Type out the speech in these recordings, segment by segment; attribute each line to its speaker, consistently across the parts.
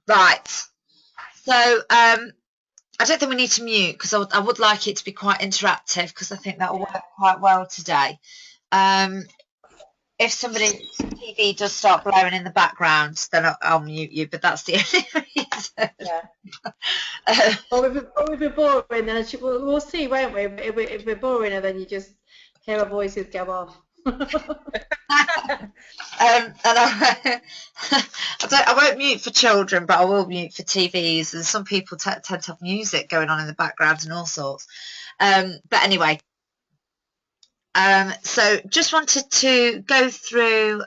Speaker 1: Right. So I don't think we need to mute because I would like it to be quite interactive because I think that will work quite well today. Um, if somebody's TV does start blowing in the background, then I'll mute you, but that's the only reason.
Speaker 2: Yeah.
Speaker 1: Uh,
Speaker 2: Or if we're boring, then we'll see, won't we? If we're boring, and then you just hear our voices go off.
Speaker 1: and I won't mute for children, but I will mute for TVs. And some people tend to have music going on in the background and all sorts. But anyway, so just wanted to go through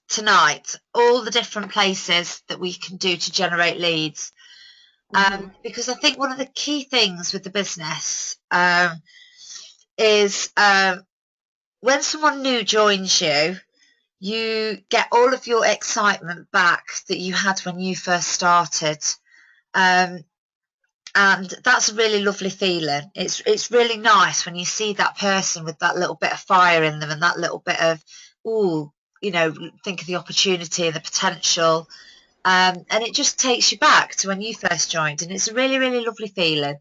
Speaker 1: tonight all the different places that we can do to generate leads. Because I think one of the key things with the business is when someone new joins you, you get all of your excitement back that you had when you first started. And that's a really lovely feeling. It's really nice when you see that person with that little bit of fire in them and that little bit of, think of the opportunity and the potential. And it just takes you back to when you first joined. And it's a really, really lovely feeling.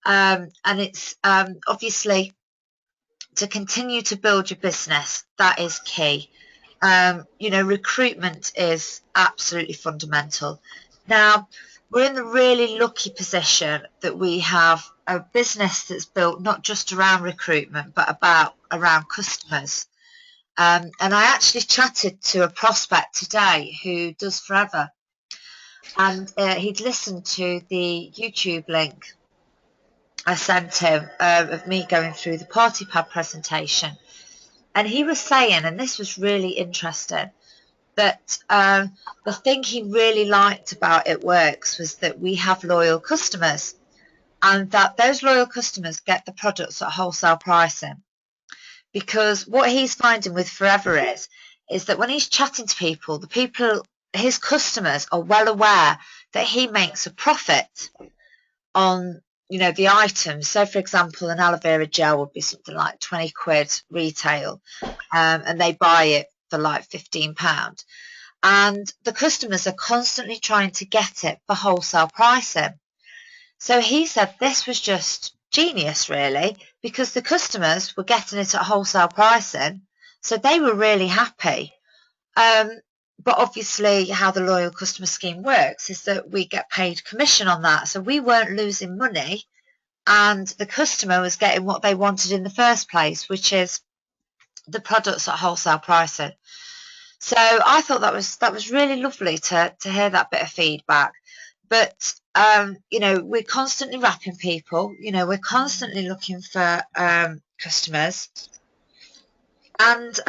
Speaker 1: And it's obviously to continue to build your business, that is key. Recruitment is absolutely fundamental. Now, we're in the really lucky position that we have a business that's built not just around recruitment, but around customers. And I actually chatted to a prospect today who does Forever, and he'd listened to the YouTube link I sent him of me going through the party pad presentation. And he was saying, and this was really interesting, that the thing he really liked about It Works was that we have loyal customers and that those loyal customers get the products at wholesale pricing. Because what he's finding with Forever is that when he's chatting to people, his customers are well aware that he makes a profit on the items. So for example, an aloe vera gel would be something like 20 quid retail, and they buy it for like £15, and the customers are constantly trying to get it for wholesale pricing. So he said this was just genius really, because the customers were getting it at wholesale pricing, so they were really happy. But obviously how the loyal customer scheme works is that we get paid commission on that. So we weren't losing money and the customer was getting what they wanted in the first place, which is the products at wholesale pricing. So I thought that was really lovely to hear that bit of feedback. But we're constantly wrapping people, we're constantly looking for customers, and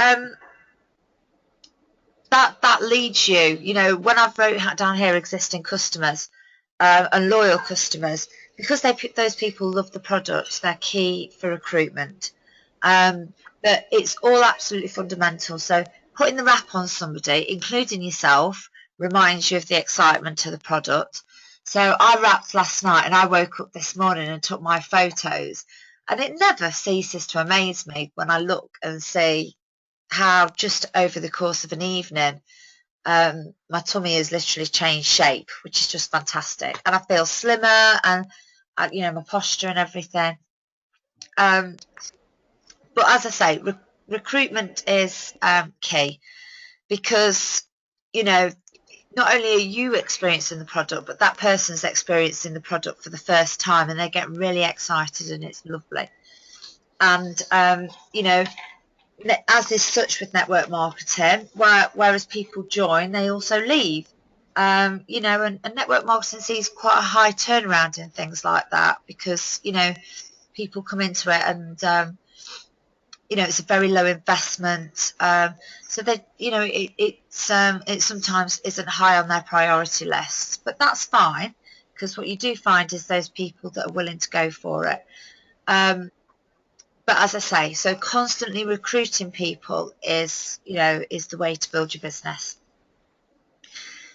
Speaker 1: that leads you, when I've wrote down here existing customers and loyal customers, because those people love the products, they're key for recruitment. But it's all absolutely fundamental. So putting the wrap on somebody, including yourself, reminds you of the excitement of the product. So I wrapped last night and I woke up this morning and took my photos, and it never ceases to amaze me when I look and see how just over the course of an evening, my tummy has literally changed shape, which is just fantastic. And I feel slimmer and, my posture and everything. But as I say, recruitment is key because, not only are you experiencing the product, but that person's experiencing the product for the first time and they get really excited and it's lovely. And, as is such with network marketing, whereas people join, they also leave. And network marketing sees quite a high turnaround in things like that because, people come into it and, it's a very low investment. So they, it sometimes isn't high on their priority list, but that's fine because what you do find is those people that are willing to go for it. But as I say, so constantly recruiting people is the way to build your business.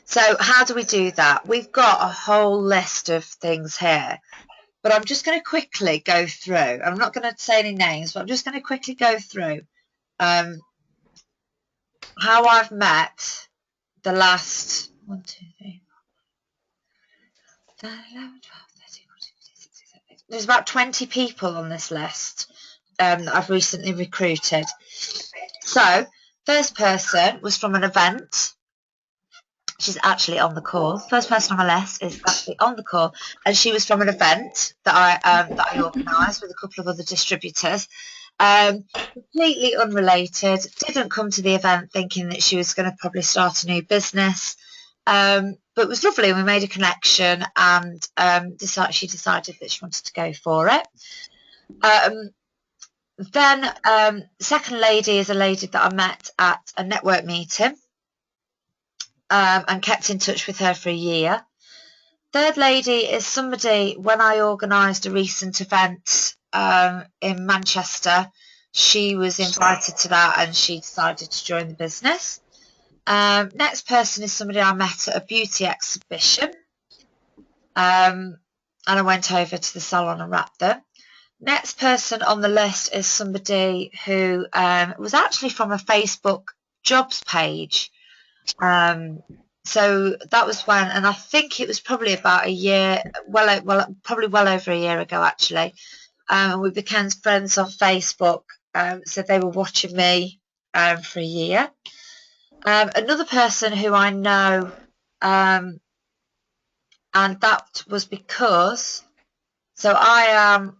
Speaker 1: So how do we do that? We've got a whole list of things here, but I'm just going to quickly go through. I'm not going to say any names, but I'm just going to quickly go through how I've met the last 1, 2, 3, 4, 5, 11, 12, 13, 14, 15, 16, 17. There's about 20 people on this list that I've recently recruited. So, first person was from an event. She's actually on the call. First person on my list is actually on the call, and she was from an event that I organised with a couple of other distributors. Completely unrelated. Didn't come to the event thinking that she was going to probably start a new business, but it was lovely. We made a connection, and she decided that she wanted to go for it. Then second lady is a lady that I met at a network meeting. And kept in touch with her for a year. Third lady is somebody, when I organised a recent event in Manchester, she was invited to that and she decided to join the business. Next person is somebody I met at a beauty exhibition, and I went over to the salon and wrapped them. Next person on the list is somebody who was actually from a Facebook jobs page. So that was when, and I think it was probably about a year, probably well over a year ago actually. We became friends on Facebook, so they were watching me for a year. Another person who I know, and that was because, so her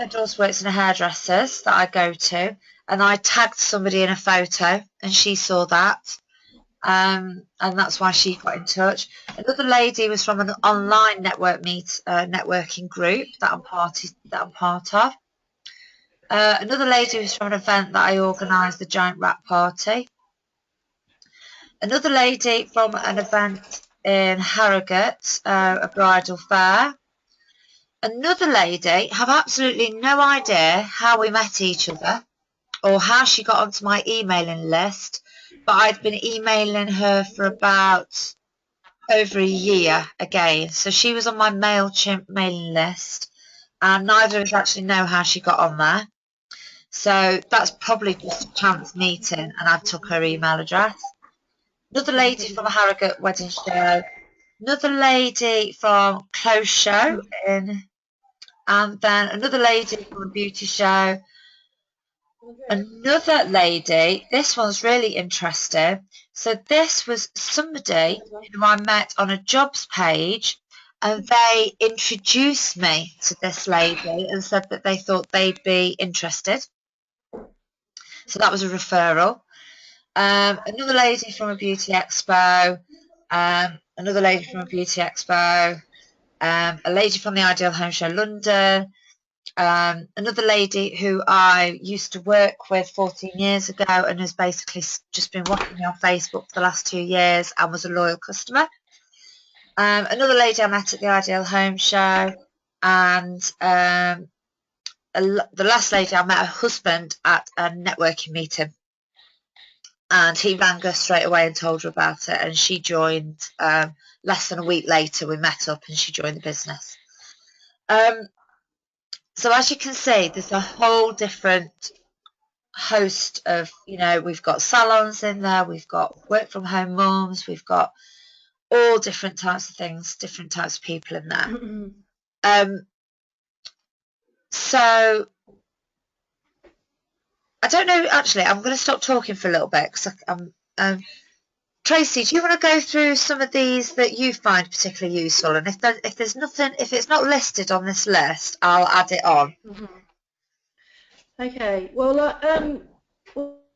Speaker 1: daughter works in a hairdresser's that I go to, and I tagged somebody in a photo, and she saw that. And that's why she got in touch. Another lady was from an online networking group that I'm part of. Another lady was from an event that I organised, the Giant Wrap Party. Another lady from an event in Harrogate, a bridal fair. Another lady, have absolutely no idea how we met each other or how she got onto my emailing list, but I'd been emailing her for about over a year again. So she was on my MailChimp mailing list, and neither of us actually know how she got on there. So that's probably just a chance meeting, and I took her email address. Another lady from a Harrogate wedding show. Another lady from Close Show and then another lady from a beauty show. Another lady, this one's really interesting. So this was somebody who I met on a jobs page, and they introduced me to this lady and said that they thought they'd be interested. So that was a referral. Another lady from a beauty expo, another lady from a beauty expo, a lady from the Ideal Home Show London, another lady who I used to work with 14 years ago and has basically just been watching me on Facebook for the last 2 years and was a loyal customer. Another lady I met at the Ideal Home Show, and the last lady I met her husband at a networking meeting, and he rang her straight away and told her about it, and she joined. Less than a week later we met up and she joined the business. So as you can see, there's a whole different host of, we've got salons in there, we've got work from home mums, we've got all different types of things, different types of people in there. So I don't know, actually, I'm going to stop talking for a little bit because Tracy, do you want to go through some of these that you find particularly useful? And if there's nothing, if it's not listed on this list, I'll add it on.
Speaker 2: Okay. Well,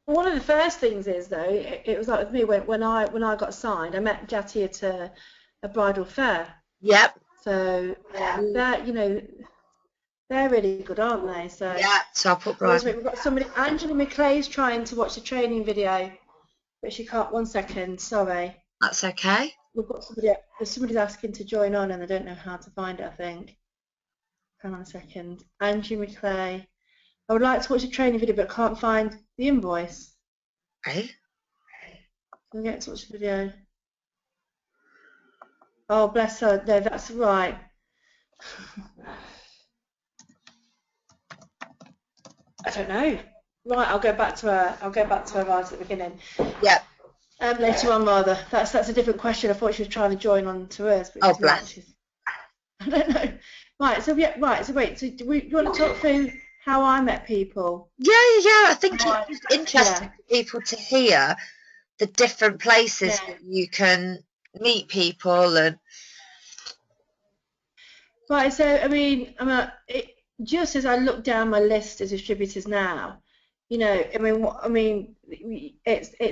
Speaker 2: one of the first things is though, it was like with me when I got signed, I met Jati at a bridal fair.
Speaker 1: Yep.
Speaker 2: So that they're really good, aren't they? So
Speaker 1: yeah. So I'll put bridal.
Speaker 2: We've got somebody. Angela McClay's trying to watch the training video, but she can't. 1 second. Sorry.
Speaker 1: That's okay.
Speaker 2: We've got somebody's asking to join on, and I don't know how to find it. I think. Hang on a second. Angela McClay. I would like to watch a training video, but can't find the invoice.
Speaker 1: Okay.
Speaker 2: Can we get to watch the video? Oh, bless her. No, that's right. I don't know. Right, I'll go back to her right at the beginning.
Speaker 1: Yeah.
Speaker 2: Later on, rather. That's a different question. I thought she was trying to join on to us, but
Speaker 1: Oh,
Speaker 2: she's not.
Speaker 1: bless.
Speaker 2: She's I don't know. Right. So yeah. Right. So wait. So do you want to talk through how I met people?
Speaker 1: Yeah, yeah. I think it's
Speaker 2: Right.
Speaker 1: just interesting
Speaker 2: Yeah.
Speaker 1: for people to hear the different places
Speaker 2: Yeah.
Speaker 1: that you can meet people and
Speaker 2: Right. So I mean, just as I look down my list of distributors now, it's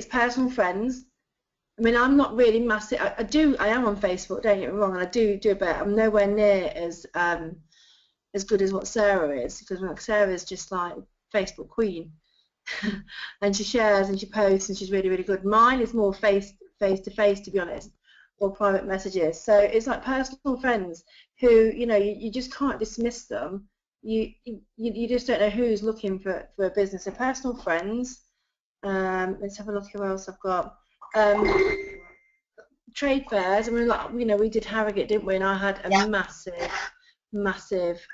Speaker 2: personal friends. I mean, I'm not really massive. I am on Facebook. Don't get me wrong, and I do a bit. I'm nowhere near as good as what Sarah is, because like, Sarah is just like Facebook queen, and she shares and she posts and she's really really good. Mine is more face to face, to be honest, or private messages. So it's like personal friends who you just can't dismiss them. You just don't know who's looking for a business. So personal friends. Let's have a look who else I've got. Trade fairs. I mean, like we did Harrogate, didn't we? And I had a
Speaker 1: yeah,
Speaker 2: massive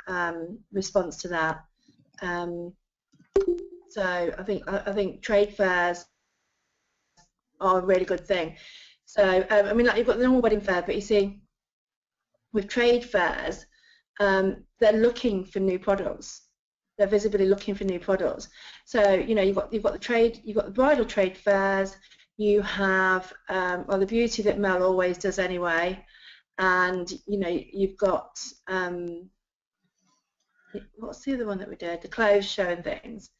Speaker 2: response to that. So I think trade fairs are a really good thing. So I mean, like you've got the normal wedding fair, but you see, with trade fairs, they're looking for new products. They're visibly looking for new products. So you've got the bridal trade fairs. You have the beauty that Mel always does anyway, and you've got what's the other one that we did? The clothes show and things.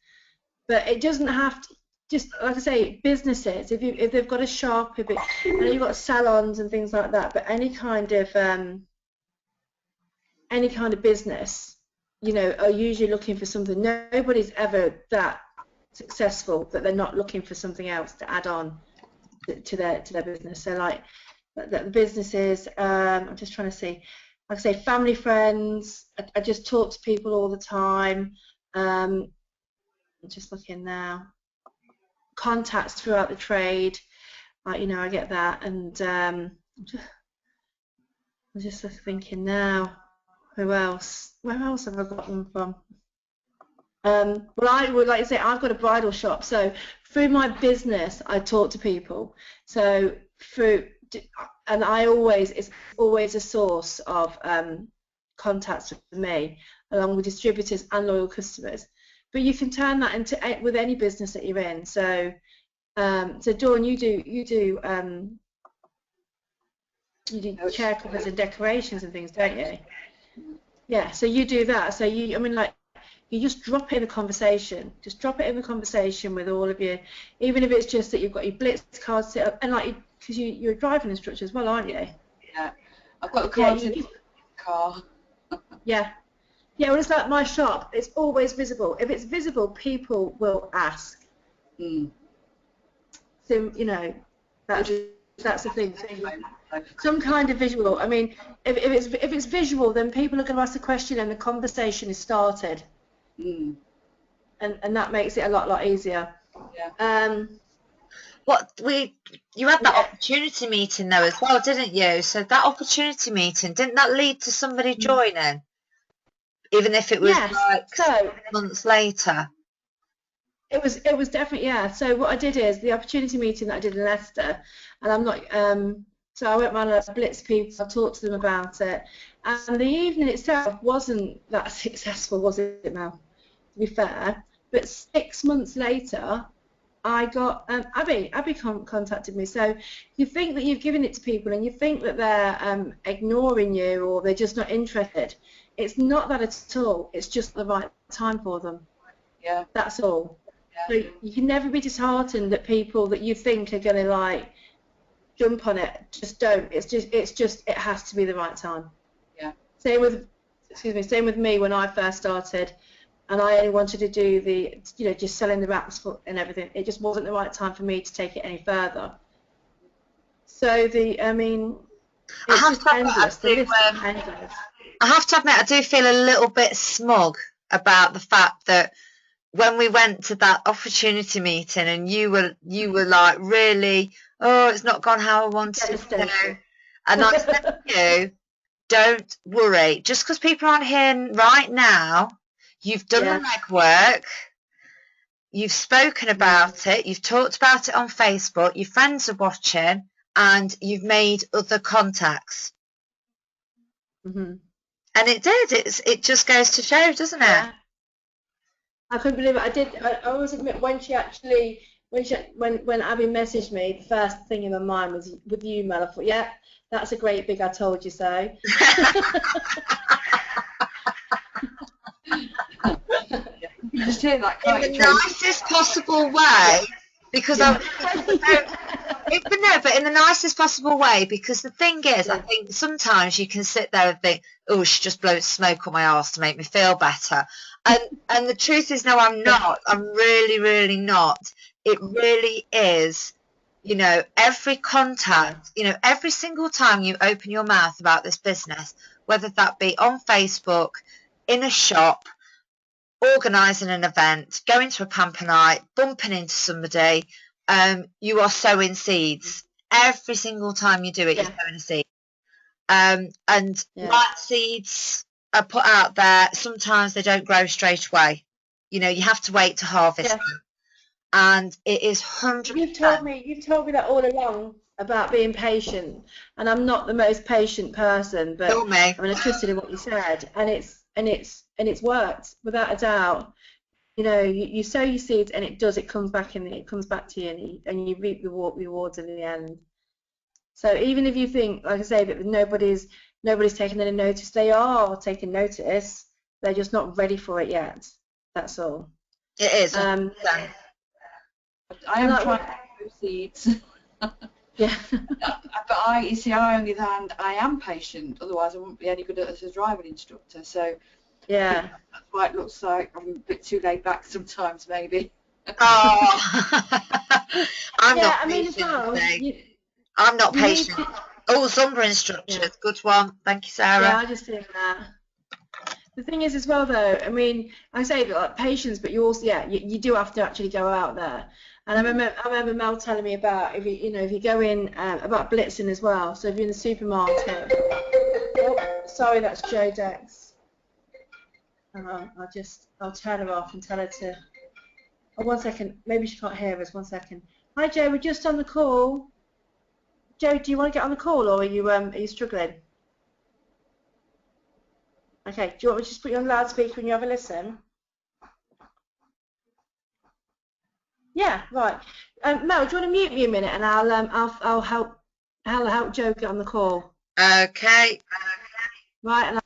Speaker 2: But it doesn't have to. Just like I say, businesses. If they've got a shop, I know you've got salons and things like that. But any kind of business, are usually looking for something. Nobody's ever that successful that they're not looking for something else to add on to their business. So like the businesses, I'm just trying to see. Like I say, family, friends. I just talk to people all the time. I'm just looking now. Contacts throughout the trade. I get that, and I'm just thinking now. Who else? Where else have I got them from? Well, I would like to say I've got a bridal shop, so through my business, I talk to people. So and it's always a source of contacts for me, along with distributors and loyal customers. But you can turn that into with any business that you're in. So, Dawn, you do chair covers and decorations and things, don't you? Yeah. So you do that. So I mean, like. You just drop it in the conversation. Just drop it in the conversation with all of you, even if it's just that you've got your blitz cards set up, and like because you're a driving instructor as well, aren't you?
Speaker 3: Yeah, I've got the
Speaker 2: Yeah,
Speaker 3: cards in the car.
Speaker 2: yeah, yeah. Well, it's like my shop. It's always visible. If it's visible, people will ask.
Speaker 3: Mm.
Speaker 2: So that's the thing. Some kind of visual. I mean, if it's visual, then people are going to ask a question, and the conversation is started.
Speaker 3: Mm.
Speaker 2: And that makes it a lot easier.
Speaker 3: Yeah.
Speaker 1: You had that opportunity meeting though as well, didn't you? So that opportunity meeting, didn't that lead to somebody joining, even if it was like
Speaker 2: so
Speaker 1: months later?
Speaker 2: It was definitely, yeah. So what I did is the opportunity meeting that I did in Leicester, and I'm not so I went round and blitzed people, I talked to them about it, and the evening itself wasn't that successful, was it, Mel? To be fair, but 6 months later, I got Abby contacted me. So you think that you've given it to people, and you think that they're ignoring you or they're just not interested. It's not that at all. It's just the right time for them.
Speaker 3: Yeah.
Speaker 2: That's all.
Speaker 3: Yeah.
Speaker 2: So you can never be disheartened that people that you think are going to like jump on it just don't. It's just it has to be the right time.
Speaker 3: Yeah.
Speaker 2: Same with me when I first started, and I only wanted to do the just selling the wraps and everything. It just wasn't the right time for me to take it any further. So it's just endless. The list is endless.
Speaker 1: I have to admit, I do feel a little bit smug about the fact that when we went to that opportunity meeting and you were like really, oh, it's not gone how I wanted it to, and I said to you, don't worry, just because people aren't here right now, you've done the legwork, you've spoken about it, you've talked about it on Facebook, your friends are watching, and you've made other contacts.
Speaker 2: Mm-hmm.
Speaker 1: And it did. It just goes to show, doesn't it?
Speaker 2: Yeah. I couldn't believe it. I always admit when Abby messaged me, the first thing in my mind was with you, Mel. I thought, yeah, that's a great big I told you so.
Speaker 3: You just hear that
Speaker 1: In the nicest possible way, because
Speaker 3: Yeah.
Speaker 1: but in the nicest possible way, because the thing is, I think sometimes you can sit there and think, oh, she just blows smoke on my arse to make me feel better. And the truth is, no, I'm not. I'm really, really not. It really is, you know, every contact, you know, every single time you open your mouth about this business, whether that be on Facebook, in a shop, organising an event, going to a camper night, bumping into somebody, you are sowing seeds. Every single time you do it, you're sowing a seed. And right seeds are put out there. Sometimes they don't grow straight away. You know, you have to wait to harvest them. And it is 100%.
Speaker 2: You've told me that all along about being patient, and I'm not the most patient person, but I mean, I trusted in what you said, and it's worked without a doubt. You know, you sow your seeds, and it comes back to you, and you reap the rewards in the end. So even if you think, like I say, that nobody's taking any notice, they are taking notice. They're just not ready for it yet. That's all.
Speaker 1: It is.
Speaker 3: I am trying to grow seeds.
Speaker 2: Yeah.
Speaker 3: But I understand I am patient, otherwise I wouldn't be any good as a driving instructor. So
Speaker 2: yeah,
Speaker 3: that's why it looks like I'm a bit too laid back sometimes, maybe.
Speaker 1: Oh, I'm not patient. I'm not patient. Oh, Zumba instructors, good one. Thank you, Sarah.
Speaker 2: Yeah, I just think that. The thing is as well, though, I mean, I say that like patience, but you also, you do have to actually go out there. And I remember Mel telling me about if you go in about blitzing as well. So if you're in the supermarket. Oh, sorry, that's Jo Dex. I'll turn her off and tell her to. Oh, 1 second. Maybe she can't hear us. 1 second. Hi, Jo. We're just on the call. Jo, do you want to get on the call, or are you struggling? Okay. Do you want me to just put you on loudspeaker and you have a listen? Yeah. Right. Mel, do you want to mute me a minute, and I'll help Jo get on the call.
Speaker 1: Okay.
Speaker 2: Right. And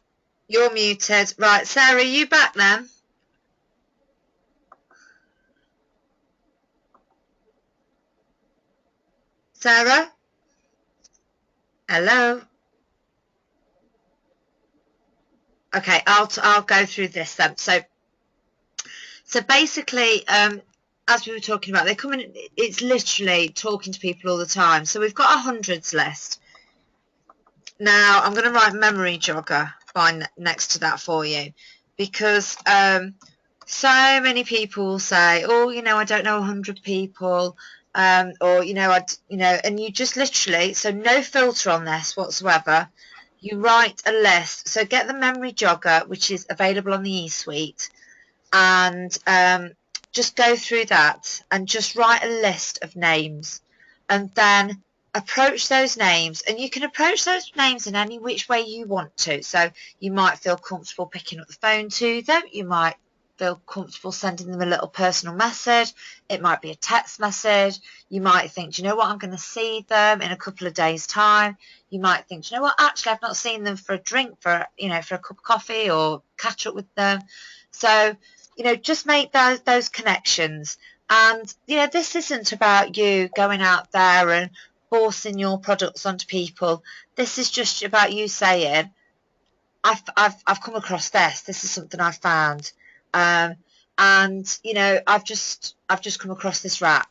Speaker 1: you're muted. Right, Sarah, are you back then? Sarah? Hello? Okay, I'll go through this then. So basically, as we were talking about, it's literally talking to people all the time. So we've got a hundreds list. Now, I'm going to write memory jogger next to that for you, because so many people say, oh, you know, I don't know 100 people, or, you know, and you just literally, so no filter on this whatsoever. You write a list. So get the memory jogger, which is available on the eSuite, and just go through that and just write a list of names, and then approach those names. And you can approach those names in any which way you want to. So you might feel comfortable picking up the phone to them. You might feel comfortable sending them a little personal message. It might be a text message. You might think, do you know what, I'm going to see them in a couple of days' time. You might think, do you know what, actually I've not seen them for a drink, for a cup of coffee, or catch up with them. So, you know, just make those connections. And, you know, this isn't about you going out there and forcing your products onto people. This is just about you saying, I've come across this. This is something I've found. And, you know, I've just come across this wrap.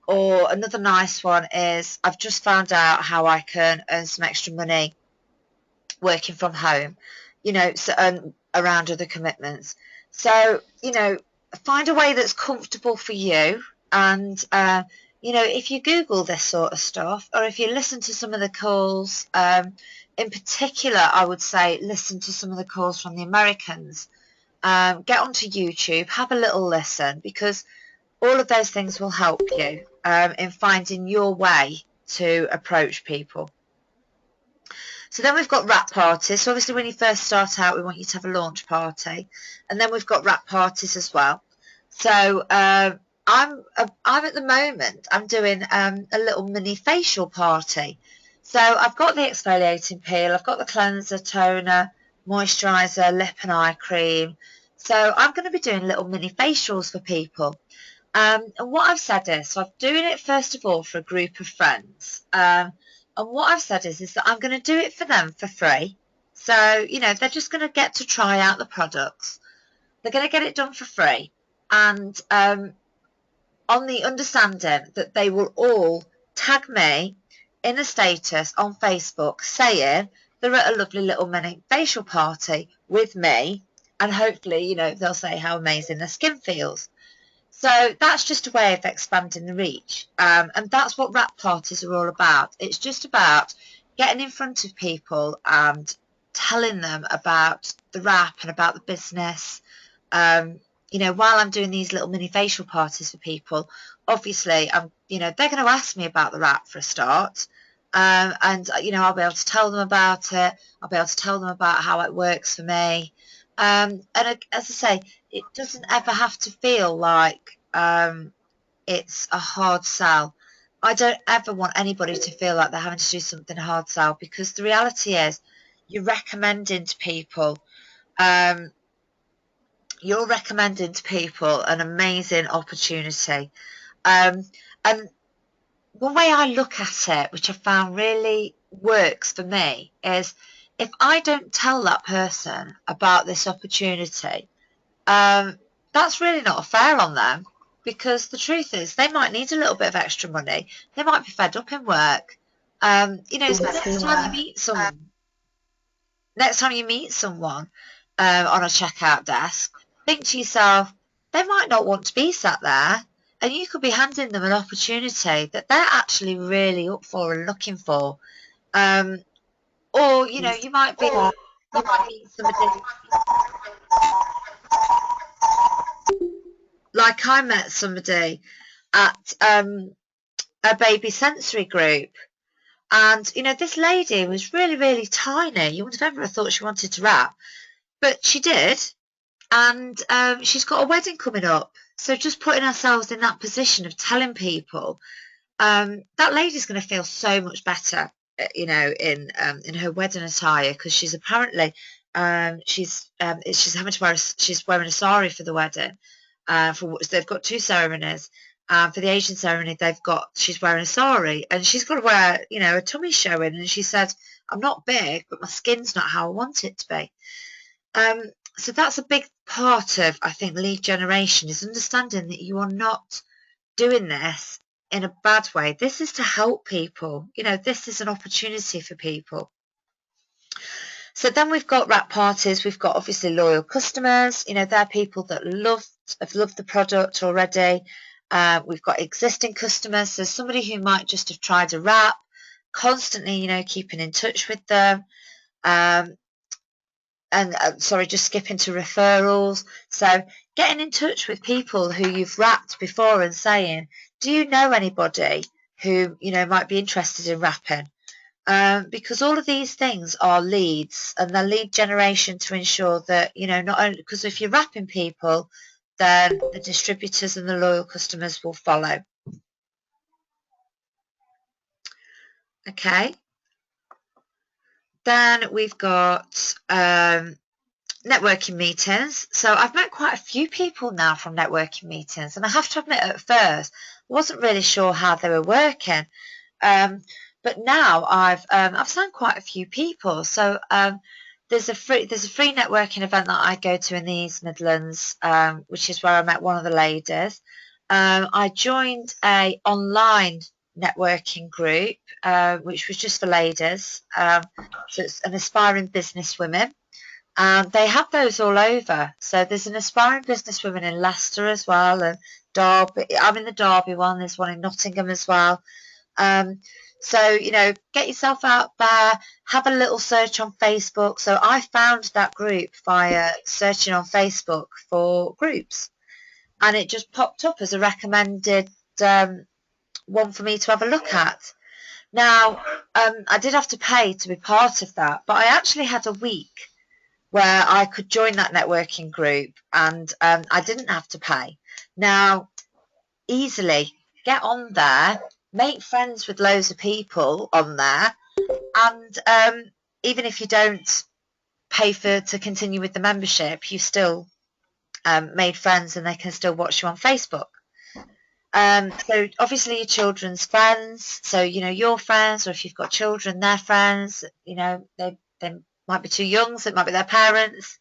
Speaker 1: Or another nice one is, I've just found out how I can earn some extra money working from home, you know, so, around other commitments. So, you know, find a way that's comfortable for you. And, you know, if you Google this sort of stuff, or if you listen to some of the calls, in particular, I would say listen to some of the calls from the Americans. Get onto YouTube, have a little listen, because All of those things will help you in finding your way to approach people. So then we've got wrap parties. So obviously when you first start out, we want you to have a launch party. And then we've got wrap parties as well. So I'm at the moment, I'm doing a little mini facial party. So I've got the exfoliating peel, I've got the cleanser, toner, moisturiser, lip and eye cream. So I'm going to be doing little mini facials for people. And what I've said is, so I'm doing it first of all for a group of friends. And what I've said is that I'm going to do it for them for free. So, you know, they're just going to get to try out the products. They're going to get it done for free. And on the understanding that they will all tag me in a status on Facebook saying they're at a lovely little mini facial party with me. And hopefully, you know, they'll say how amazing their skin feels. So that's just a way of expanding the reach. And that's what wrap parties are all about. It's just about getting in front of people and telling them about the wrap and about the business. You know, while I'm doing these little mini facial parties for people, obviously, you know, they're going to ask me about the wrap for a start. And, you know, I'll be able to tell them about it. I'll be able to tell them about how it works for me. And as I say, it doesn't ever have to feel like it's a hard sell. I don't ever want anybody to feel like they're having to do something hard sell, because the reality is you're recommending to people an amazing opportunity. And one way I look at it, which I found really works for me, is if I don't tell that person about this opportunity, that's really not fair on them, because the truth is they might need a little bit of extra money. They might be fed up in work. You know, so next time you meet someone on a checkout desk, think to yourself, they might not want to be sat there, and you could be handing them an opportunity that they're actually really up for and looking for. Or, you know, you might meet somebody, like I met somebody at a baby sensory group, and, you know, this lady was really, really tiny. You wouldn't have ever thought she wanted to wrap, but she did. And she's got a wedding coming up. So just putting ourselves in that position of telling people, that lady's going to feel so much better, you know, in her wedding attire, because she's apparently she's having to wear she's wearing a sari for the wedding. They've got two ceremonies. For the Asian ceremony, she's wearing a sari, and she's got to wear, you know, a tummy showing. And she said, "I'm not big, but my skin's not how I want it to be." So that's a big part of, I think, lead generation, is understanding that you are not doing this in a bad way. This is to help people. You know, this is an opportunity for people. So then we've got wrap parties. We've got obviously loyal customers. You know, they're people that have loved the product already. We've got existing customers. So somebody who might just have tried a wrap, constantly, you know, keeping in touch with them. Just skipping to referrals. So getting in touch with people who you've wrapped before and saying, do you know anybody who, you know, might be interested in wrapping? Because all of these things are leads, and they're lead generation to ensure that, you know, not only, because if you're wrapping people, then the distributors and the loyal customers will follow. Okay. Then we've got networking meetings. So I've met quite a few people now from networking meetings, and I have to admit, at first I wasn't really sure how they were working, but now I've signed quite a few people. So there's a free networking event that I go to in the East Midlands, which is where I met one of the ladies. I joined a online networking group, which was just for ladies. So it's an aspiring business women. They have those all over. So there's an aspiring businesswoman in Leicester as well, and Derby. I'm in the Derby one. There's one in Nottingham as well. So, you know, get yourself out there, have a little search on Facebook. So I found that group via searching on Facebook for groups. and it just popped up as a recommended one for me to have a look at. Now, I did have to pay to be part of that, but I actually had a week where I could join that networking group, and I didn't have to pay. Now, easily get on there, make friends with loads of people on there, and even if you don't pay to continue with the membership, you still made friends, and they can still watch you on Facebook. So obviously your children's friends, so your friends, or if you've got children, their friends, they might be too young, so it might be their parents.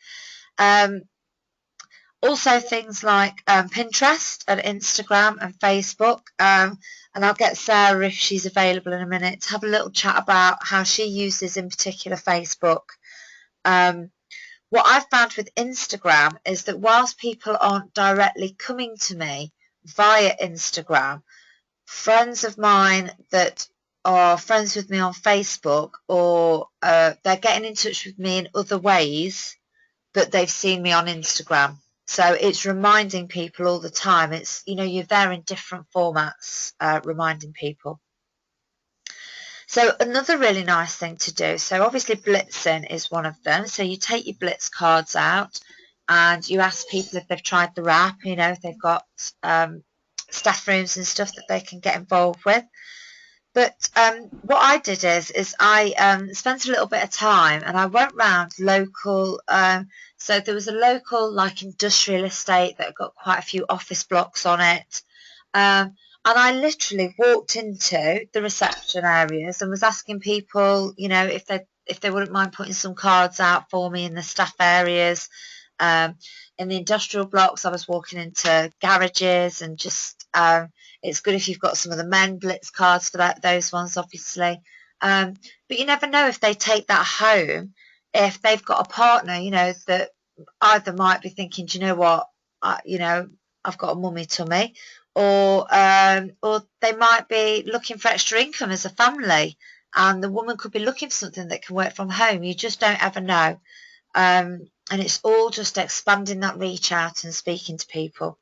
Speaker 1: Also things like Pinterest and Instagram and Facebook, and I'll get Sarah, if she's available in a minute, to have a little chat about how she uses in particular Facebook. What I've found with Instagram is that whilst people aren't directly coming to me via Instagram, friends of mine that are friends with me on Facebook, or they're getting in touch with me in other ways that they've seen me on Instagram. So it's reminding people all the time. It's, you're there in different formats, reminding people. So another really nice thing to do, so obviously blitzing is one of them. So you take your blitz cards out and you ask people if they've tried the wrap, if they've got staff rooms and stuff that they can get involved with. But what I did is I spent a little bit of time, and I went round local, so there was a local industrial estate that got quite a few office blocks on it. And I literally walked into the reception areas and was asking people, if they wouldn't mind putting some cards out for me in the staff areas. In the industrial blocks, I was walking into garages, and just it's good if you've got some of the men blitz cards for those ones, obviously. But you never know if they take that home, if they've got a partner, that either might be thinking, do you know what, I've got a mummy tummy, or they might be looking for extra income as a family, and the woman could be looking for something that can work from home. You just don't ever know. And it's all just expanding that reach out and speaking to people.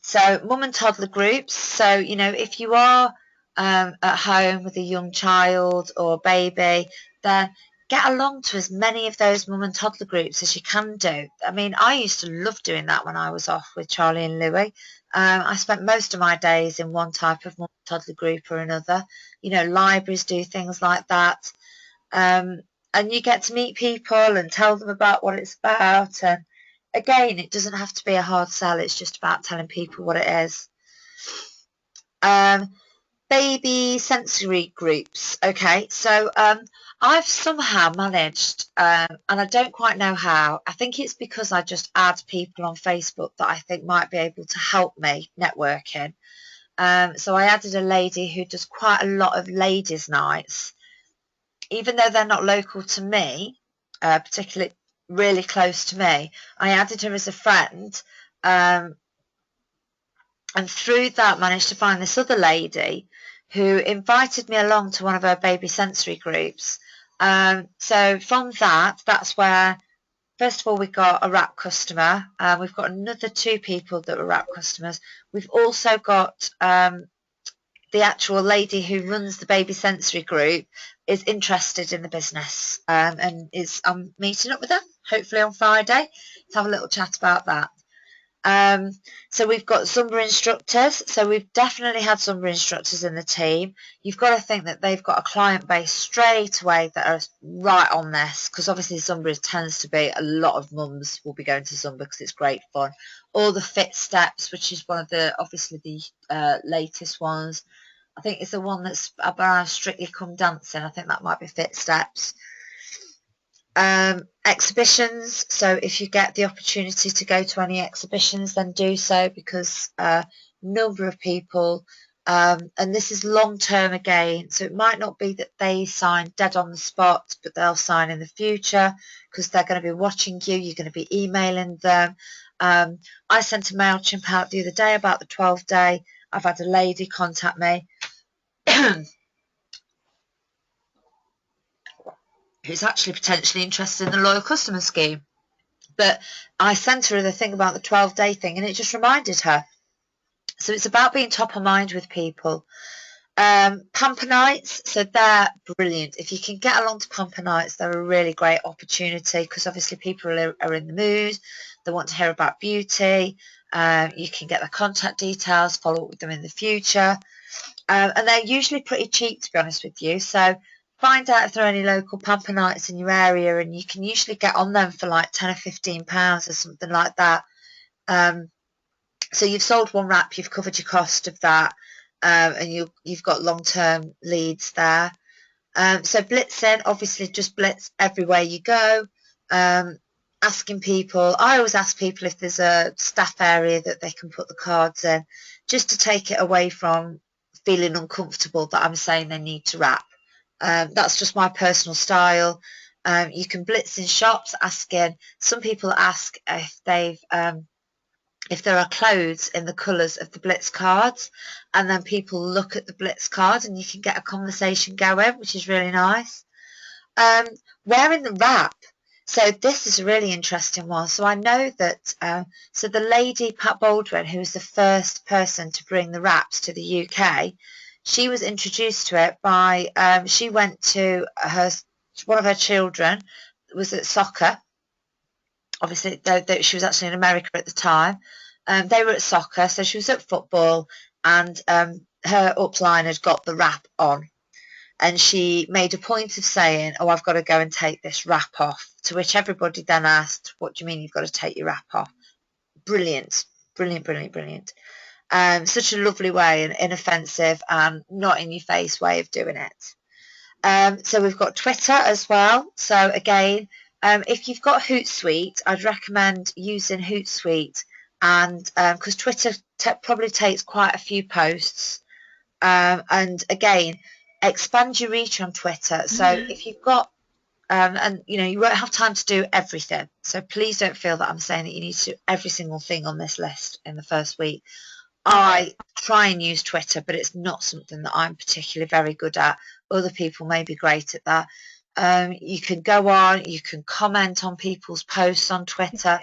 Speaker 1: So mum and toddler groups. So, if you are at home with a young child or baby, then get along to as many of those mum and toddler groups as you can do. I mean, I used to love doing that when I was off with Charlie and Louie. I spent most of my days in one type of mum and toddler group or another. Libraries do things like that. And you get to meet people and tell them about what it's about. And again, it doesn't have to be a hard sell. It's just about telling people what it is. Baby sensory groups. Okay, so I've somehow managed, and I don't quite know how. I think it's because I just add people on Facebook that I think might be able to help me networking. So I added a lady who does quite a lot of ladies' nights. Even though they're not local to me, particularly really close to me, I added her as a friend, and through that managed to find this other lady who invited me along to one of her baby sensory groups. So from that's where, first of all, we got a wrap customer. We've got another 2 people that were wrap customers. We've also got the actual lady who runs the baby sensory group is interested in the business, and I'm meeting up with her hopefully on Friday to have a little chat about that. So we've got Zumba instructors. So we've definitely had Zumba instructors in the team. You've got to think that they've got a client base straight away that are right on this, because obviously Zumba tends to be, a lot of mums will be going to Zumba because it's great fun. All the Fit Steps, which is one of obviously the latest ones. I think it's the one that's about Strictly Come Dancing. I think that might be Fit Steps. Exhibitions. So if you get the opportunity to go to any exhibitions, then do so, because a number of people, and this is long term again, so it might not be that they sign dead on the spot, but they'll sign in the future because they're going to be watching you. You're going to be emailing them. I sent a MailChimp out the other day about the 12 day. I've had a lady contact me who's actually potentially interested in the loyal customer scheme. But I sent her the thing about the 12-day thing, and it just reminded her. So it's about being top of mind with people. Pamper nights, so they're brilliant. If you can get along to pamper nights, they're a really great opportunity, because obviously people are in the mood, they want to hear about beauty. You can get their contact details, follow up with them in the future, and they're usually pretty cheap, to be honest with you. So find out if there are any local pamper nights in your area, and you can usually get on them for like £10 or £15 or something like that. So you've sold one wrap, you've covered your cost of that, and you've got long-term leads there. So blitzing, obviously just blitz everywhere you go. Asking people, I always ask people if there's a staff area that they can put the cards in, just to take it away from feeling uncomfortable that I'm saying they need to wrap. That's just my personal style. You can blitz in shops asking. Some people ask if there are clothes in the colours of the blitz cards, and then people look at the blitz card and you can get a conversation going, which is really nice. Wearing the wrap. So this is a really interesting one. So I know that, so the lady, Pat Baldwin, who was the first person to bring the wraps to the UK, she was introduced to it by, she went to one of her children was at soccer. Obviously, she was actually in America at the time. They were at soccer, so she was at football, and her upline had got the wrap on. And she made a point of saying, oh, I've got to go and take this wrap off, to which everybody then asked, what do you mean you've got to take your wrap off? Brilliant, brilliant, brilliant, brilliant. Such a lovely way, and inoffensive and not in your face way of doing it. So we've got Twitter as well. So again, if you've got Hootsuite, I'd recommend using Hootsuite, and because Twitter probably takes quite a few posts, and again, expand your reach on Twitter. So if you've got, and you won't have time to do everything, so please don't feel that I'm saying that you need to do every single thing on this list in the first week. I try and use Twitter, but it's not something that I'm particularly very good at. Other people may be great at that. You can go on, you can comment on people's posts on Twitter,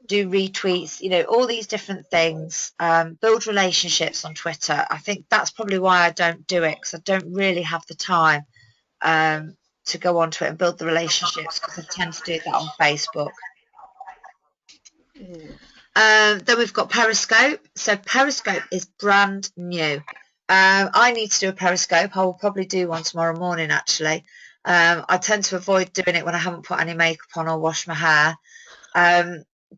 Speaker 1: do retweets, all these different things, build relationships on Twitter. I think that's probably why I don't do it, because I don't really have the time to go onto it and build the relationships, because I tend to do that on Facebook. Then we've got Periscope. So Periscope is brand new. I need to do a Periscope. I will probably do one tomorrow morning, actually. I tend to avoid doing it when I haven't put any makeup on or washed my hair,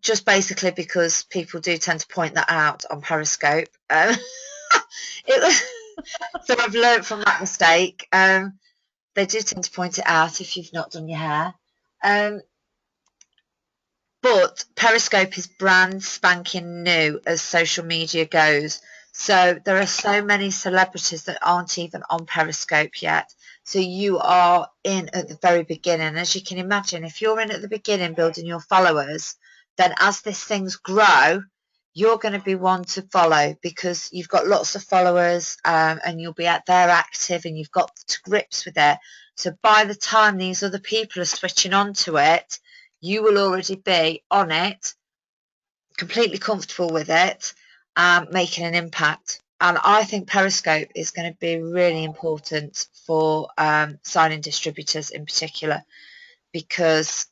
Speaker 1: just basically because people do tend to point that out on Periscope. So I've learned from that mistake. They do tend to point it out if you've not done your hair. But Periscope is brand spanking new as social media goes. So there are so many celebrities that aren't even on Periscope yet. So you are in at the very beginning. As you can imagine, if you're in at the beginning building your followers, then as these things grow, you're going to be one to follow, because you've got lots of followers, and you'll be out there active, and you've got to grips with it. So by the time these other people are switching onto it, you will already be on it, completely comfortable with it, making an impact. And I think Periscope is going to be really important for signing distributors in particular, because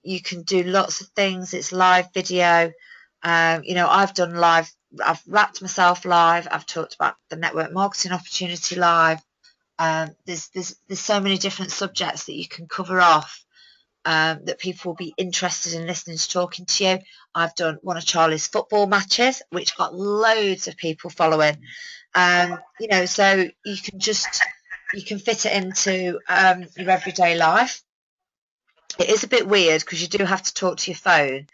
Speaker 1: you can do lots of things. It's live video. I've done live. I've wrapped myself live. I've talked about the network marketing opportunity live. There's so many different subjects that you can cover off, that people will be interested in listening to talking to you. I've done one of Charlie's football matches, which got loads of people following. So you can fit it into your everyday life. It is a bit weird because you do have to talk to your phone.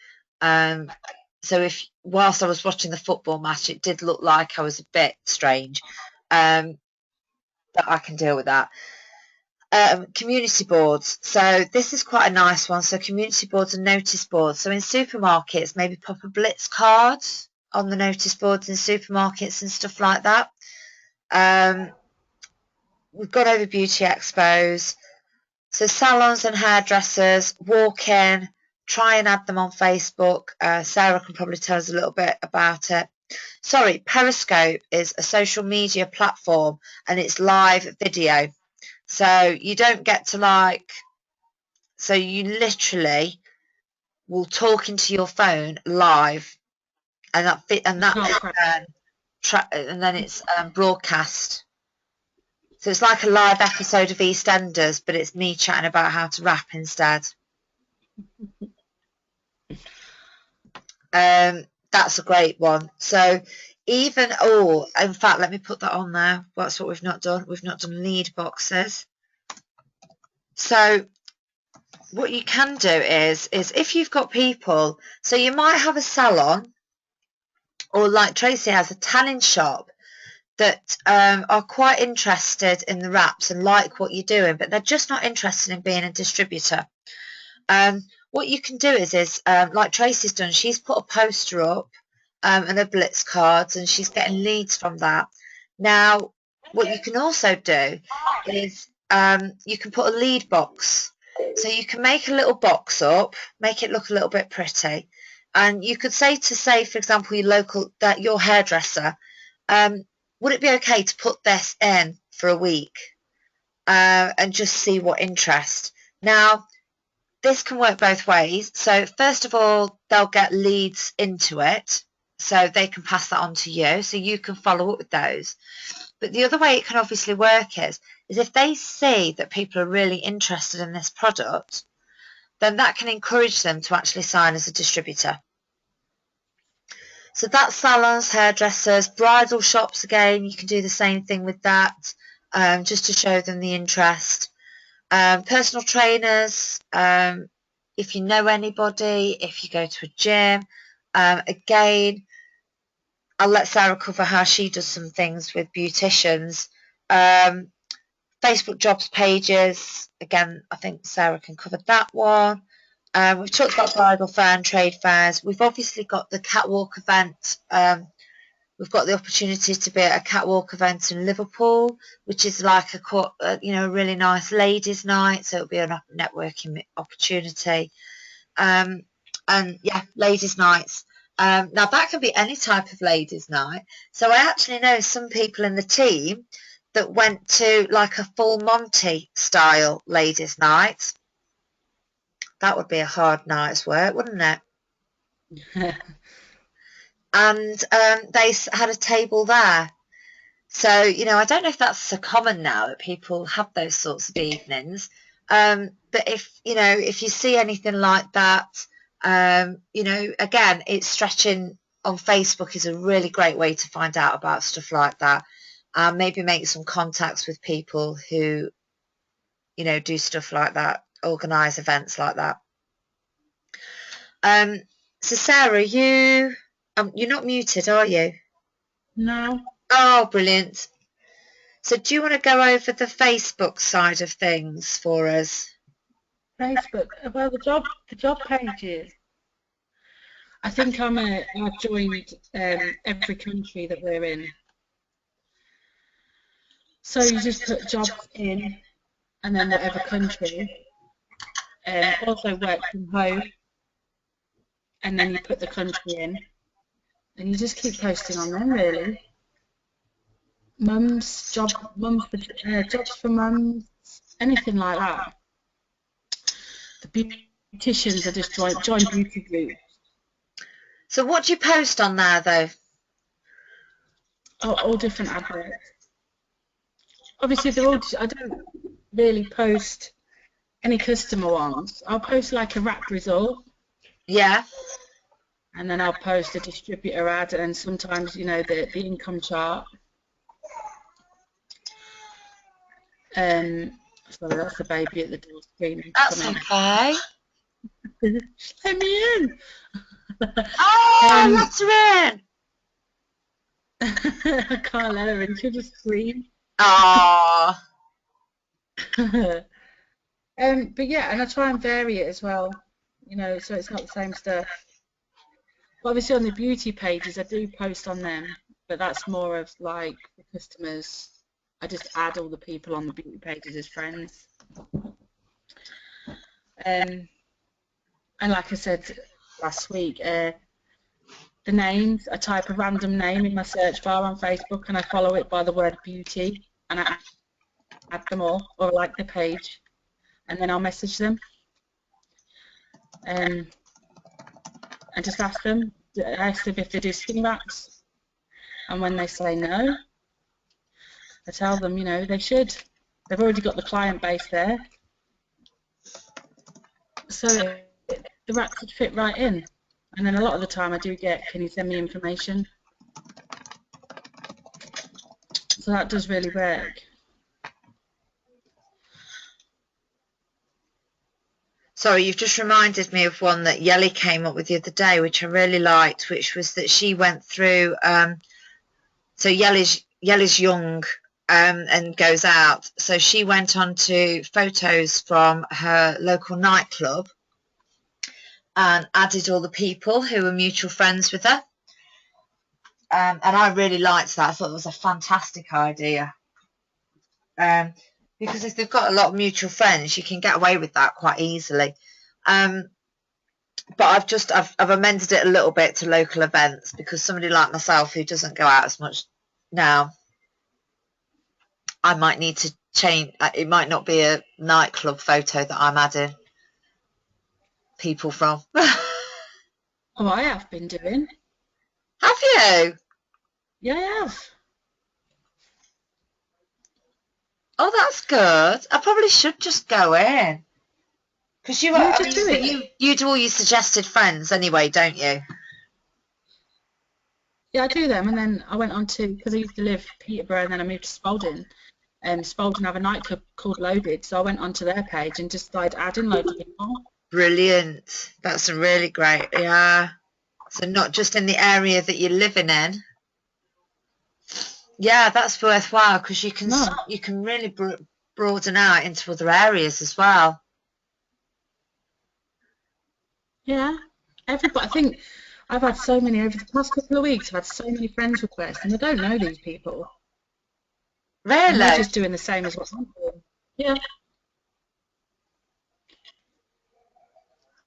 Speaker 1: So whilst I was watching the football match, it did look like I was a bit strange, but I can deal with that. Community boards. So this is quite a nice one. So community boards and notice boards. So in supermarkets, maybe pop a blitz cards on the notice boards in supermarkets and stuff like that. We've gone over beauty expos. So salons and hairdressers, walk-in, try and add them on Facebook. Sarah can probably tell us a little bit about it. Sorry, Periscope is a social media platform and it's live video. So you don't get to so you literally will talk into your phone live, and then it's broadcast. So it's like a live episode of EastEnders, but it's me chatting about how to rap instead. That's a great one. So in fact, let me put that on there. That's what we've not done. We've not done lead boxes. So what you can do is if you've got people, so you might have a salon, or like Tracy has, a tanning shop that are quite interested in the wraps and like what you're doing, but they're just not interested in being a distributor. What you can do is like Tracy's done, she's put a poster up and a blitz cards, and she's getting leads from that. Now, what you can also do is you can put a lead box. So you can make a little box up, make it look a little bit pretty, and you could say, for example, your hairdresser, would it be okay to put this in for a week and just see what interest? Now, this can work both ways. So first of all, they'll get leads into it, so they can pass that on to you, so you can follow up with those. But the other way it can obviously work is if they see that people are really interested in this product, then that can encourage them to actually sign as a distributor. So that's salons, hairdressers, bridal shops. Again, you can do the same thing with that, just to show them the interest. Personal trainers, if you know anybody, if you go to a gym, again, I'll let Sarah cover how she does some things with beauticians. Facebook jobs pages, again, I think Sarah can cover that one. We've talked about bridal fair and trade fairs. We've obviously got the catwalk event. We've got the opportunity to be at a catwalk event in Liverpool, which is like a really nice ladies' night. So it'll be a networking opportunity. And yeah, ladies' nights. Now that can be any type of ladies' night. So I actually know some people in the team that went to like a full Monty style ladies' night. That would be a hard night's work, wouldn't it? And they had a table there. So, I don't know if that's so common now that people have those sorts of evenings. But if you see anything like that, again, it's stretching on Facebook is a really great way to find out about stuff like that. Maybe make some contacts with people who, do stuff like that, organise events like that. So Sarah, you're not muted, are you?
Speaker 2: No.
Speaker 1: Oh, brilliant. So do you want to go over the Facebook side of things for us?
Speaker 2: Facebook. Well, the job pages. I think I've joined every country that we're in. So you just put jobs in, and then whatever country. Also work from home, and then you put the country in, and you just keep posting on them, really. Jobs for mums, anything like that. The beauticians are just join beauty groups.
Speaker 1: So what do you post on there, though?
Speaker 2: All different adverts. Obviously, I don't really post any customer ones. I'll post like a wrap result.
Speaker 1: Yeah.
Speaker 2: And then I'll post a distributor ad, and sometimes, the income chart. Sorry, that's the baby at the door screaming.
Speaker 1: That's okay.
Speaker 2: Just let me in.
Speaker 1: Oh, let her in.
Speaker 2: I can't let her in. She'll just scream.
Speaker 1: Oh.
Speaker 2: But yeah, and I try and vary it as well, so it's not the same stuff. But obviously on the beauty pages, I do post on them, but that's more of like the customers. I just add all the people on the beauty pages as friends. I
Speaker 4: And like I said last week, the names, I type a random name in my search bar on Facebook and I follow it by the word beauty and I add them all or like the page and then I'll message them and just ask them if they do skin wraps, and when they say no, I tell them, you know, they should. They've already got the client base there, so the wraps would fit right in. And then a lot of the time I do get, can you send me information? So that does really work.
Speaker 1: Sorry, you've just reminded me of one that Yelly came up with the other day, which I really liked, which was that she went through, so Yelly's young and goes out. So she went on to photos from her local nightclub and added all the people who were mutual friends with her. And I really liked that. I thought it was a fantastic idea. Because if they've got a lot of mutual friends, you can get away with that quite easily. But I've amended it a little bit to local events, because somebody like myself who doesn't go out as much now, I might need to change. It might not be a nightclub photo that I'm adding people from.
Speaker 4: Oh, I have been doing.
Speaker 1: Have you?
Speaker 4: Yeah, I have.
Speaker 1: Oh, that's good. I probably should just go in. Because you do all your suggested friends anyway, don't you?
Speaker 4: Yeah, I do them, and then I went on to, because I used to live Peterborough and then I moved to Spalding. Spalding have a nightclub called Loaded, so I went onto their page and just started adding loads of people.
Speaker 1: Brilliant. That's a really great, yeah. So not just in the area that you're living in. Yeah, that's worthwhile, because you can really broaden out into other areas as well.
Speaker 4: Yeah, everybody. I think I've had so many over the past couple of weeks. I've had so many friends requests, and I don't know these people.
Speaker 1: Really?
Speaker 4: And they're just doing the same as what I'm doing. Yeah.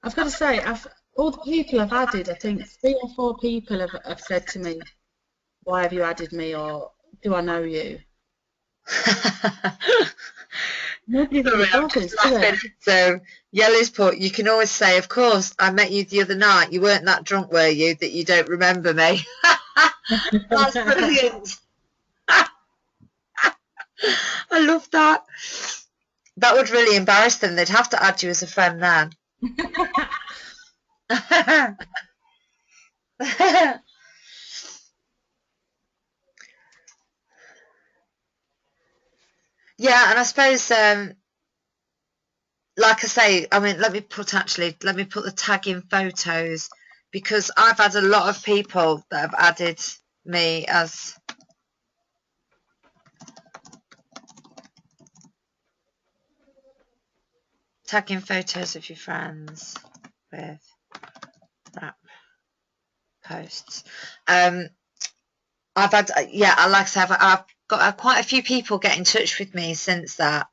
Speaker 4: I've got to say, all the people I've added, I think 3 or 4 people have said to me, "Why have you added me?" or "Do I know you?" Nobody really bothers, do they?
Speaker 1: So Yellow's put, you can always say, of course, I met you the other night. You weren't that drunk, were you, that you don't remember me? That's brilliant. I love that. That would really embarrass them. They'd have to add you as a friend then. Yeah, and I suppose, like I say, I mean, let me put the tag in photos, because I've had a lot of people that have added me as tagging photos of your friends with wrap posts. I've had, yeah, like I said, I've got quite a few people get in touch with me since that.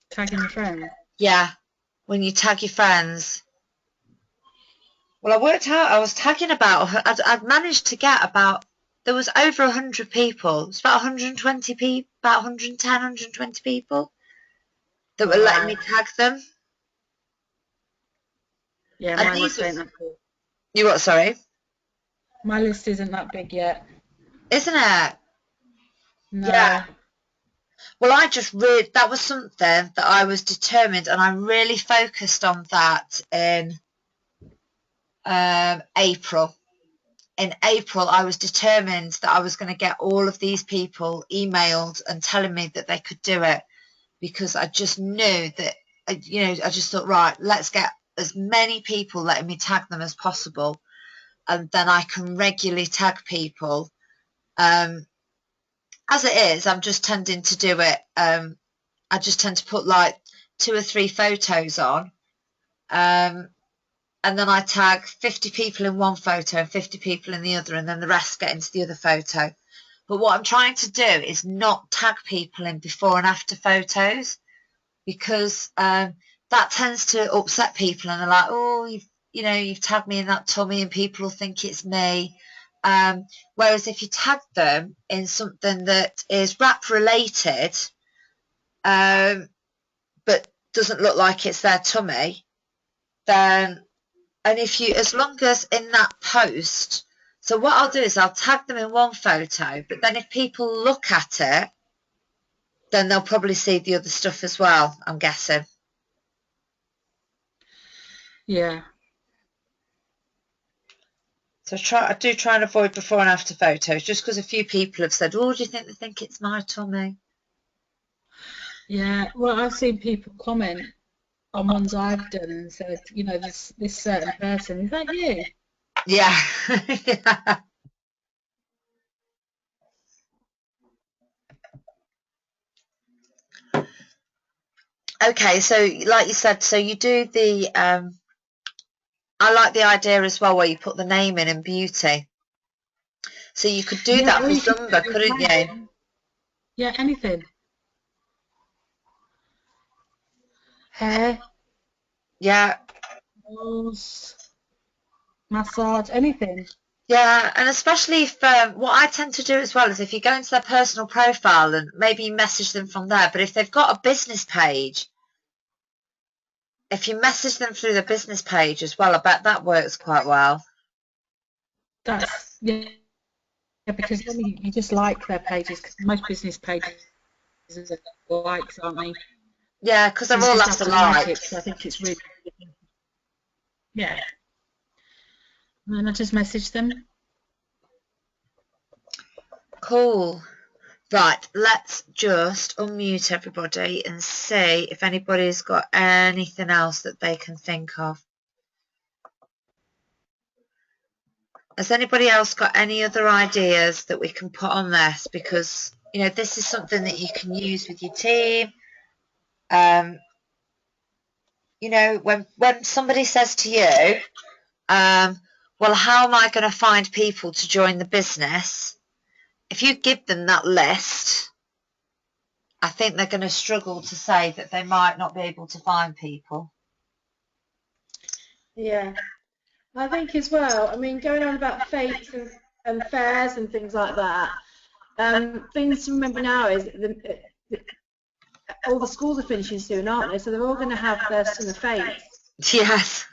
Speaker 4: Tagging your friends?
Speaker 1: Yeah, when you tag your friends. Well, I worked out, I was tagging I'd managed to get about, there was over 100 people. It's about 120 people, about 110, 120 people that were letting me tag them.
Speaker 4: Yeah, my list ain't that big.
Speaker 1: You what, sorry?
Speaker 4: My list isn't that big yet.
Speaker 1: Isn't it?
Speaker 4: No.
Speaker 1: Yeah. Well, that was something that I was determined, and I really focused on that in April. In April, I was determined that I was going to get all of these people emailed and telling me that they could do it, because I just knew that, I just thought, right, let's get as many people letting me tag them as possible, and then I can regularly tag people. As it is, I'm just tending to do it. I just tend to put like 2 or 3 photos on, and then I tag 50 people in one photo and 50 people in the other, and then the rest get into the other photo. But what I'm trying to do is not tag people in before and after photos, because that tends to upset people, and they're like, oh, you've tagged me in that tummy, and people will think it's me. Whereas if you tag them in something that is rap related, but doesn't look like it's their tummy, then, and as long as in that post, so what I'll do is I'll tag them in one photo, but then if people look at it, then they'll probably see the other stuff as well, I'm guessing.
Speaker 4: Yeah.
Speaker 1: So I do try and avoid before and after photos, just because a few people have said, oh, do you think they think it's my tummy?
Speaker 4: Yeah, well, I've seen people comment on ones I've done and said, this certain person, is that you?
Speaker 1: Yeah. Yeah. Okay, so like you said, so you do the, I like the idea as well where you put the name in and beauty. So you could do that for Zumba, couldn't you?
Speaker 4: Yeah, anything. Hair,
Speaker 1: Yeah.
Speaker 4: nails, massage, anything.
Speaker 1: Yeah, and especially if what I tend to do as well is if you go into their personal profile and maybe you message them from there, but if they've got a business page, if you message them through the business page as well, I bet that works quite well.
Speaker 4: Yeah, because then you just like their pages, because most business pages are likes, aren't they?
Speaker 1: Yeah, because they're all after likes.
Speaker 4: I think it's really, yeah. And then I just message them.
Speaker 1: Cool. Right, let's just unmute everybody and see if anybody's got anything else that they can think of. Has anybody else got any other ideas that we can put on this? Because, this is something that you can use with your team. When somebody says to you, well, how am I going to find people to join the business? If you give them that list, I think they're going to struggle to say that they might not be able to find people.
Speaker 2: Yeah, I think as well. I mean, going on about fates and fairs and things like that. Things to remember now is all the schools are finishing soon, aren't they? So they're all going to have their summer fates.
Speaker 1: Yes.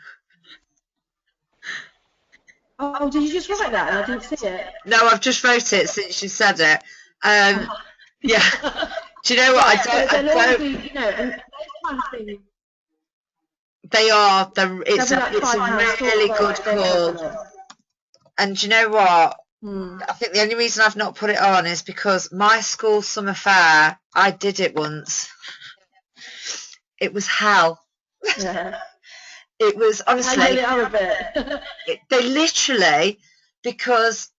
Speaker 2: Oh, did you just write that? And I didn't see it.
Speaker 1: No, I've just wrote it since you said it. Yeah. Do you know what?
Speaker 2: Yeah,
Speaker 1: I don't.
Speaker 2: Be, and those kind of things.
Speaker 1: They are. It's a really good call. And do you know what? I think the only reason I've not put it on is because my school summer fair, I did it once. It was hell.
Speaker 2: Yeah.
Speaker 1: It was honestly. They literally, because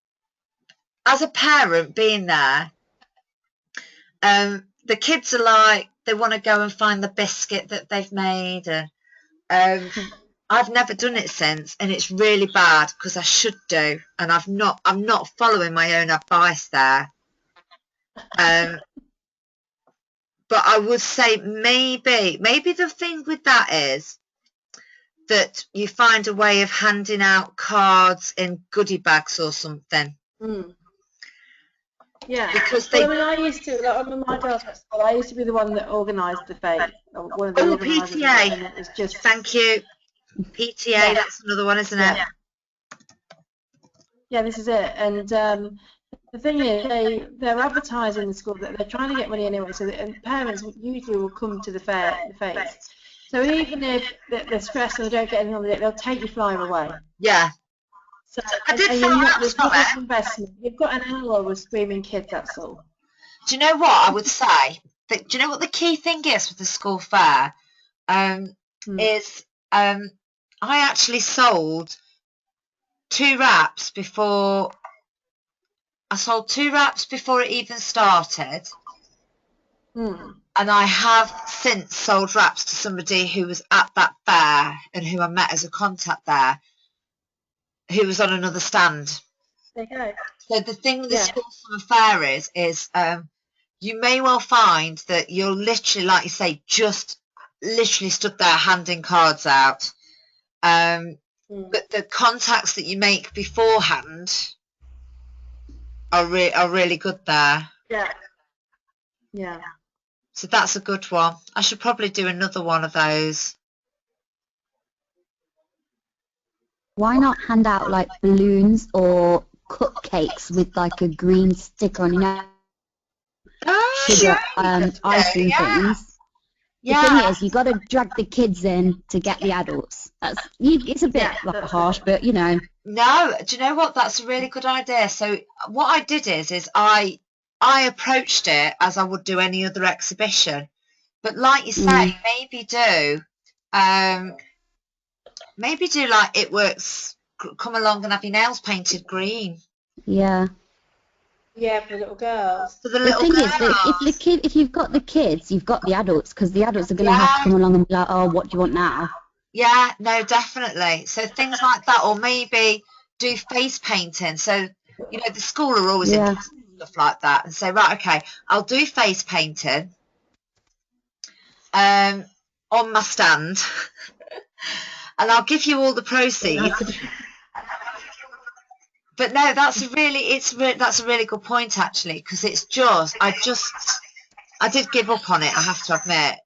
Speaker 1: as a parent being there, the kids are like, they want to go and find the biscuit that they've made, and I've never done it since, and it's really bad because I should do, and I'm not following my own advice there. But I would say maybe the thing with that is that you find a way of handing out cards in goodie bags or something.
Speaker 2: Yeah,
Speaker 1: because
Speaker 2: I used to, when my girls were at school, I used to be the one that organised the fete. One of the
Speaker 1: PTA.
Speaker 2: It's just...
Speaker 1: Thank you. PTA, yeah. That's another one, isn't it?
Speaker 2: Yeah, this is it. And the thing is, they're advertising in the school that they're trying to get money anyway, so that parents usually will come to the fetes. So even if they're stressed and they don't get anything on the day, they'll take you flying away.
Speaker 1: Yeah.
Speaker 2: So, I did there's not much investment. You've got an hour with screaming kids, that's all.
Speaker 1: Do you know what I would say? Do you know what the key thing is with the school fair? Is I actually sold 2 wraps before. I sold 2 wraps before it even started. And I have since sold wraps to somebody who was at that fair and who I met as a contact there, who was on another stand.
Speaker 2: There you go.
Speaker 1: So the thing with the school summer fair is you may well find that you'll literally, like you say, just literally stood there handing cards out. But the contacts that you make beforehand are really good there.
Speaker 2: Yeah. Yeah.
Speaker 1: So that's a good one. I should probably do another one of those.
Speaker 5: Why not hand out like balloons or cupcakes with like a green sticker on, you know, sugar, icing things. The thing is, you got to drag the kids in to get the adults. It's a bit harsh, but you know.
Speaker 1: No, do you know what? That's a really good idea. So what I did is I approached it as I would do any other exhibition, but like you say, maybe do like It Works. Come along and have your nails painted green.
Speaker 5: Yeah.
Speaker 2: Yeah, for little girls.
Speaker 1: For the little
Speaker 5: thing
Speaker 1: girls.
Speaker 5: is that if you've got the kids, you've got the adults, because the adults are going to have to come along and be like, oh, what do you want now?
Speaker 1: Yeah, no, definitely. So things like that, or maybe do face painting. So, you know, the school are always into stuff like that, and say, right, okay, I'll do face painting on my stand, and I'll give you all the proceeds. But no, that's a really good point actually, because it's just I did give up on it, I have to admit,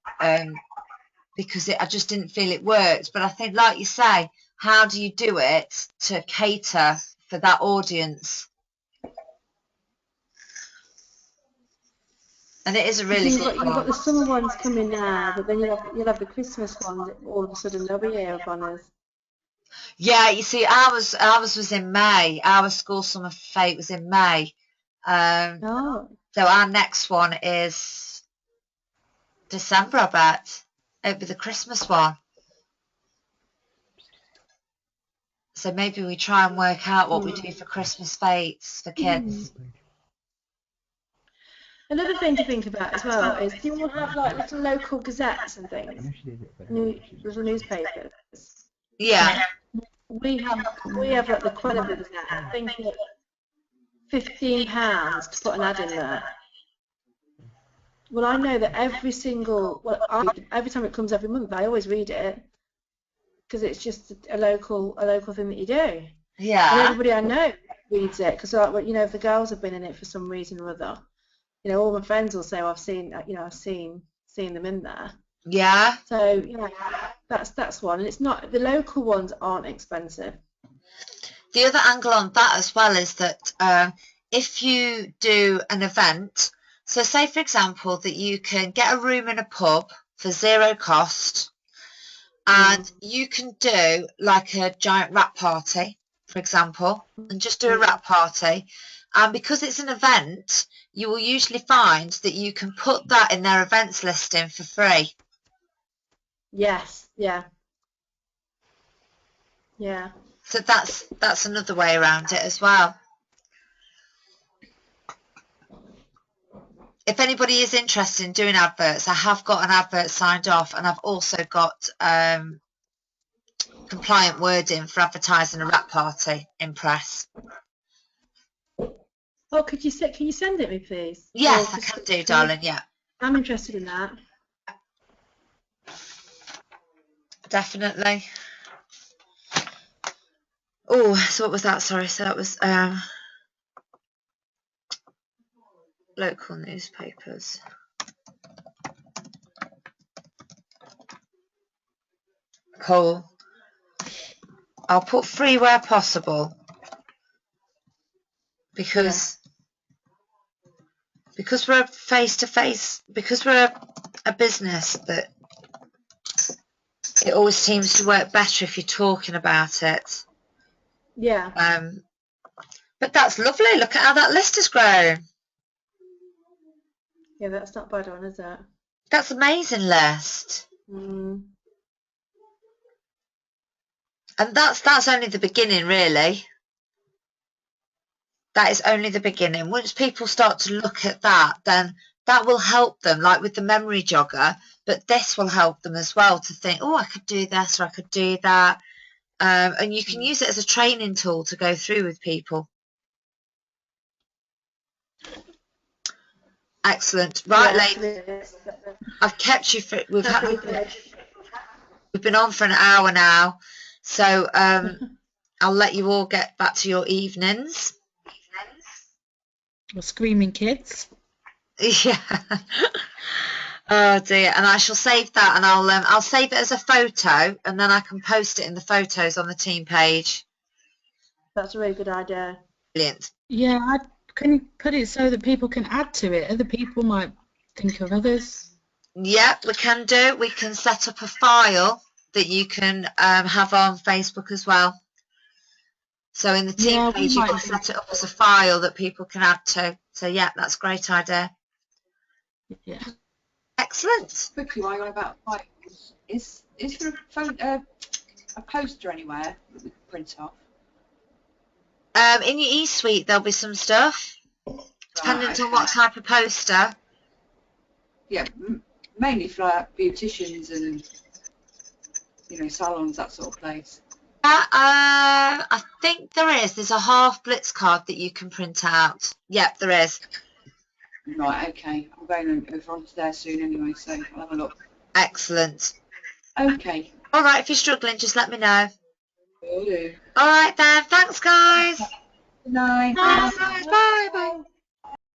Speaker 1: because I just didn't feel it worked. But I think, like you say, how do you do it to cater for that audience? And it is a really good one.
Speaker 2: You've got the summer ones coming now, but then you'll have the Christmas ones. All of a sudden, they'll be here upon us.
Speaker 1: Yeah, you see, ours was in May. Our school summer fete was in May. So our next one is December, I bet. It'll be the Christmas one. So maybe we try and work out what we do for Christmas fetes for kids.
Speaker 2: Another thing to think about as well is, do you all have like little local gazettes and things? Little newspapers?
Speaker 1: Yeah.
Speaker 2: We have like the Queller Gazette. I think it's £15 to put an ad in there. Well, I know that every time it comes every month, I always read it because it's just a local thing that you do.
Speaker 1: Yeah.
Speaker 2: And everybody I know reads it because, you know, if the girls have been in it for some reason or other, you know, all my friends will say, "I've seen them in there."
Speaker 1: Yeah.
Speaker 2: So yeah, that's one, and it's not, the local ones aren't expensive.
Speaker 1: The other angle on that as well is that if you do an event, so say for example that you can get a room in a pub for zero cost, and you can do like a giant wrap party, for example, and just do a wrap party, and because it's an event, you will usually find that you can put that in their events listing for free.
Speaker 2: Yes, yeah.
Speaker 1: So that's another way around it as well. If anybody is interested in doing adverts, I have got an advert signed off, and I've also got compliant wording for advertising a wrap party in press.
Speaker 2: Oh, can you send it me, please?
Speaker 1: Yes, I can do, darling. Yeah.
Speaker 2: I'm interested in that.
Speaker 1: Definitely. Oh, so what was that? Sorry, so that was local newspapers. Cool. I'll put free where possible because we're face to face, because we're a business that it always seems to work better if you're talking about it.
Speaker 2: Yeah.
Speaker 1: But that's lovely. Look at how that list has grown.
Speaker 2: Yeah, that's not bad on, is it?
Speaker 1: That's an amazing list.
Speaker 2: Mm.
Speaker 1: And that's only the beginning, really. That is only the beginning. Once people start to look at that, then that will help them, like with the memory jogger, but this will help them as well to think, oh, I could do this or I could do that. And you can use it as a training tool to go through with people. Excellent. Right, ladies. I've kept you for, We've been on for an hour now, so I'll let you all get back to your evenings.
Speaker 4: Or screaming kids.
Speaker 1: Yeah. Oh dear. And I shall save that, and I'll save it as a photo, and then I can post it in the photos on the team page.
Speaker 2: That's a really good idea.
Speaker 1: Brilliant.
Speaker 4: Yeah, can you put it so that people can add to it? Other people might think of others.
Speaker 1: Yeah, we can do. We can set up a file that you can have on Facebook as well. So in the team
Speaker 4: Yeah, we
Speaker 1: page, you
Speaker 4: might
Speaker 1: can
Speaker 4: do.
Speaker 1: set it up as a file that people can add to. So yeah, that's a great idea.
Speaker 4: Yeah.
Speaker 1: Excellent.
Speaker 3: Quickly, while you're on about files, is there a poster anywhere that we can print off?
Speaker 1: In your e-suite, there'll be some stuff, dependent on what type of poster.
Speaker 3: Yeah, mainly for like beauticians and salons, that sort of place.
Speaker 1: I think there is. There's a half blitz card that you can print out. Yep, there is.
Speaker 3: Right, okay. I'm going over onto there soon anyway, so I'll have a look.
Speaker 1: Excellent.
Speaker 3: Okay.
Speaker 1: All right, if you're struggling, just let me know.
Speaker 3: Will do.
Speaker 1: All right then. Thanks, guys.
Speaker 3: Good night.
Speaker 1: Bye. Bye.